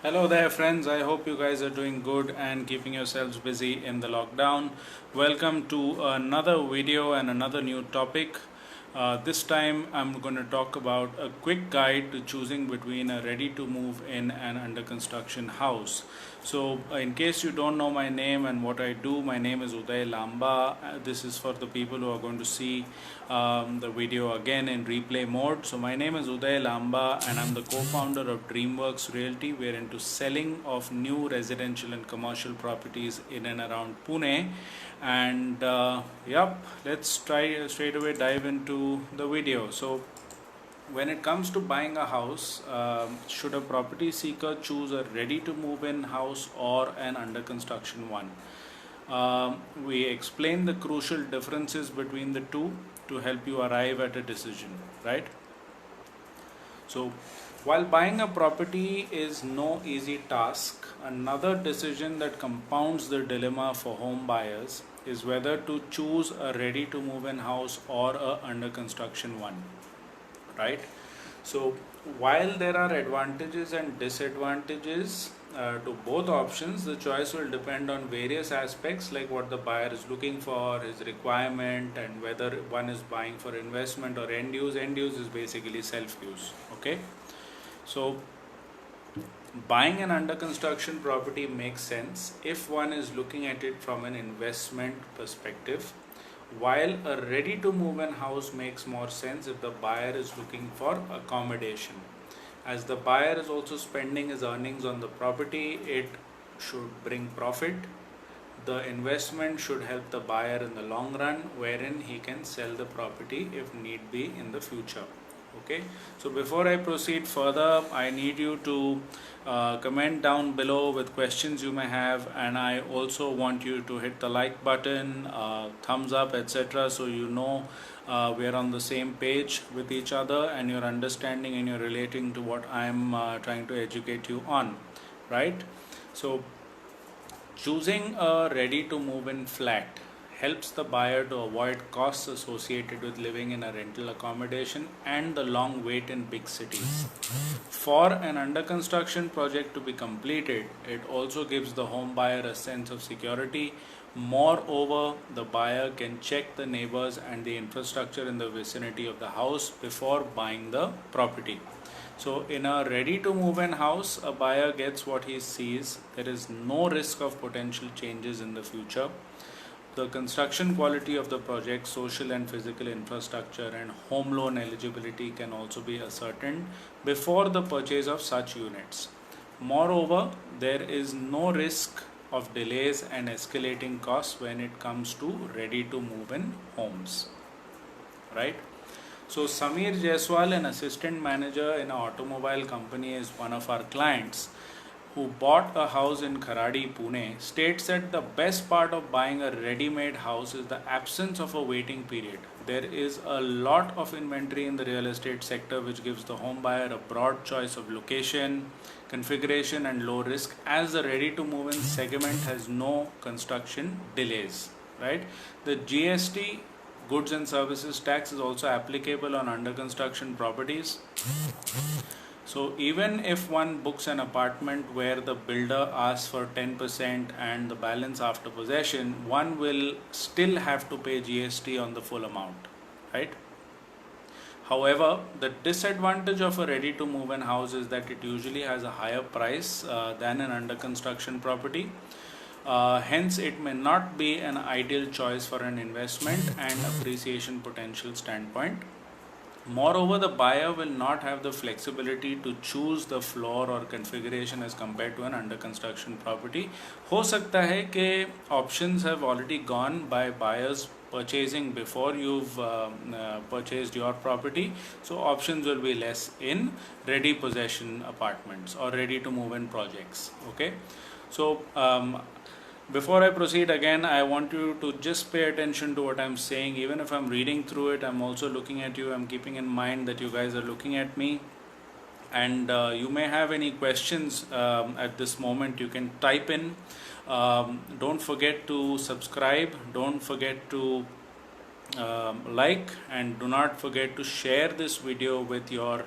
Hello there, friends. I hope you guys are doing good and keeping yourselves busy in the lockdown. Welcome to another video and another new topic. This time, I'm going to talk about a quick guide to choosing between a ready to move in and under construction house. So, in case you don't know my name and what I do, my name is Uday Lamba. This is for the people who are going to see the video again in replay mode. So, my name is Uday Lamba and I'm the co founder of Dreamworks Realty. We're into selling of new residential and commercial properties in and around Pune. And let's try straight away dive into the video. So, when it comes to buying a house, should a property seeker choose a ready to move in house or an under construction one? We explain the crucial differences between the two to help you arrive at a decision, right? So, while buying a property is no easy task, another decision that compounds the dilemma for home buyers is whether to choose a ready to move in house or a under construction one, right? So, while there are advantages and disadvantages to both options, the choice will depend on various aspects like what the buyer is looking for, his requirement, and whether one is buying for investment or end use. End use is basically self use. Okay, so buying an under construction property makes sense if one is looking at it from an investment perspective, while a ready to move in house makes more sense if the buyer is looking for accommodation. As the buyer is also spending his earnings on the property, it should bring profit. The investment should help the buyer in the long run, wherein he can sell the property if need be in the future. Okay, so before I proceed further, I need you to comment down below with questions you may have, and I also want you to hit the like button, thumbs up, etc. so you know we are on the same page with each other and you're understanding and you're relating to what I'm trying to educate you on, right? So, choosing a ready to move in flat helps the buyer to avoid costs associated with living in a rental accommodation and the long wait in big cities. For an under construction project to be completed, it also gives the home buyer a sense of security. Moreover, the buyer can check the neighbors and the infrastructure in the vicinity of the house before buying the property. So, in a ready to move in house, a buyer gets what he sees. There is no risk of potential changes in the future. The construction quality of the project, social and physical infrastructure, and home loan eligibility can also be ascertained before the purchase of such units. Moreover, there is no risk of delays and escalating costs when it comes to ready to move in homes, right? So, Samir Jaiswal, an assistant manager in an automobile company, is one of our clients who bought a house in Kharadi, Pune, states that the best part of buying a ready-made house is the absence of a waiting period. There is a lot of inventory in the real estate sector which gives the home buyer a broad choice of location, configuration and low risk, as the ready to move in segment has no construction delays, right? The GST, goods and services tax, is also applicable on under construction properties. So even if one books an apartment where the builder asks for 10% and the balance after possession, one will still have to pay GST on the full amount, right? However, the disadvantage of a ready to move in house is that it usually has a higher price than an under construction property. Hence, it may not be an ideal choice for an investment and appreciation potential standpoint. Moreover, the buyer will not have the flexibility to choose the floor or configuration as compared to an under construction property. हो सकता है कि options have already gone by buyers purchasing before you've purchased your property, so options will be less in ready possession apartments or ready to move in projects. Okay, so before I proceed again, I want you to just pay attention to what I'm saying. Even if I'm reading through it, I'm also looking at you. I'm keeping in mind that you guys are looking at me. And you may have any questions at this moment. You can type in. Don't forget to subscribe. Don't forget to like, and do not forget to share this video with your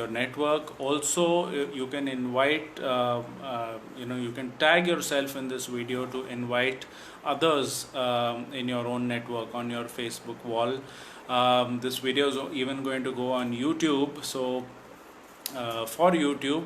network. Also, you can invite you can tag yourself in this video to invite others in your own network on your Facebook wall. This video is even going to go on YouTube, so for YouTube,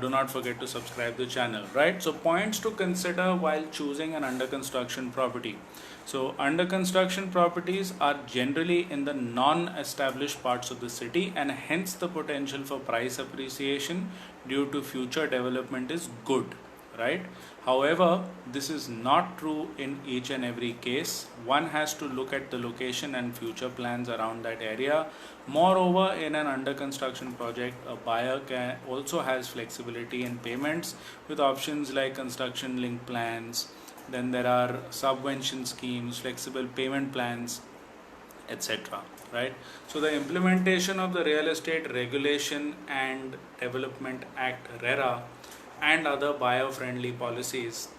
do not forget to subscribe the channel, right? So points to consider while choosing an under construction property. So under construction properties are generally in the non-established parts of the city, and hence the potential for price appreciation due to future development is good, right? However, this is not true in each and every case. One has to look at the location and future plans around that area. Moreover, in an under construction project, a buyer also has flexibility in payments with options like construction linked plans. Then there are subvention schemes, flexible payment plans, etc. Right? So the implementation of the Real Estate Regulation and Development Act (RERA) and other buyer-friendly policies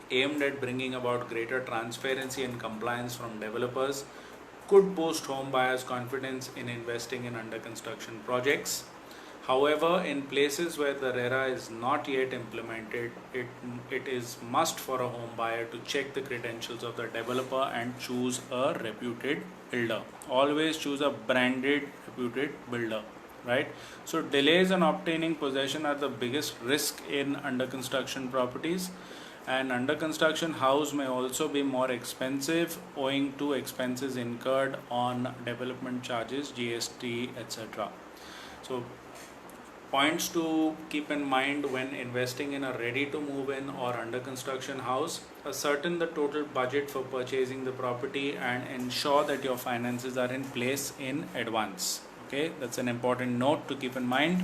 aimed at bringing about greater transparency and compliance from developers could boost home buyers' confidence in investing in under construction projects. However, in places where the RERA is not yet implemented, it is must for a home buyer to check the credentials of the developer and choose a reputed builder. Always choose a branded, reputed builder, right? So delays in obtaining possession are the biggest risk in under construction properties. An under construction house may also be more expensive owing to expenses incurred on development charges, GST, etc. So points to keep in mind when investing in a ready to move in or under construction house: ascertain the total budget for purchasing the property and ensure that your finances are in place in advance. Okay, that's an important note to keep in mind.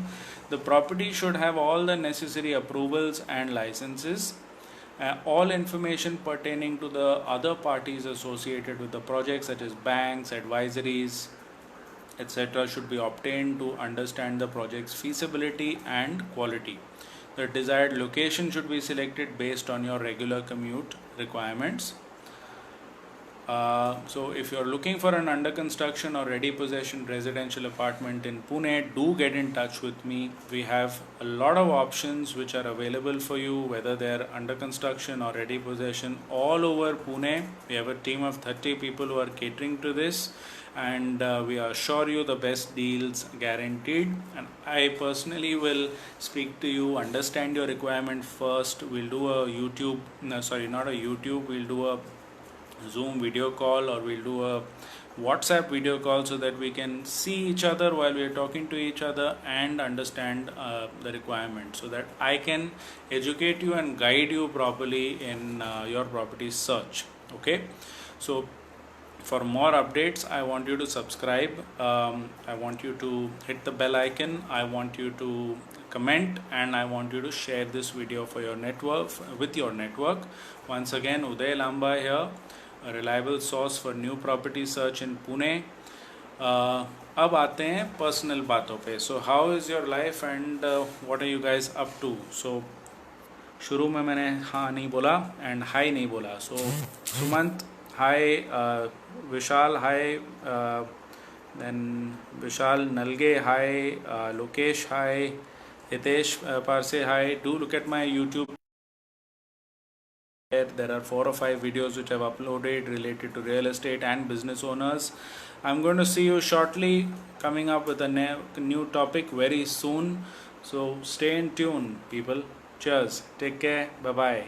The property should have all the necessary approvals and licenses. All information pertaining to the other parties associated with the project, such as banks, advisories, etc., should be obtained to understand the project's feasibility and quality. The desired location should be selected based on your regular commute requirements. So if you're looking for an under construction or ready possession residential apartment in Pune, do get in touch with me. We have a lot of options which are available for you, whether they're under construction or ready possession, all over Pune. We have a team of 30 people who are catering to this, and we assure you the best deals guaranteed. And I personally will speak to you, understand your requirement first. We'll do a YouTube, no, sorry, not a YouTube, we'll do a Zoom video call, or we'll do a WhatsApp video call, so that we can see each other while we are talking to each other and understand the requirement, so that I can educate you and guide you properly in your property search. Okay, so for more updates, I want you to subscribe. I want you to hit the bell icon. I want you to comment, and I want you to share this video for your network, with your network. Once again, Uday Lamba here, a reliable source for new property search in Pune. अब आते हैं personal बातों पे. So how is your life and what are you guys up to. So शुरू में मैंने हाँ नहीं बोला एंड हाई नहीं बोला. So Sumant hi, Vishal hi, then Vishal Nalge hi, Lokesh hi, Hitesh Parse hi. Do look at my YouTube. There are 4 or 5 videos which I've uploaded related to real estate and business owners. I'm going to see you shortly, coming up with a new topic very soon. So stay in tune, people. Cheers. Take care. Bye bye.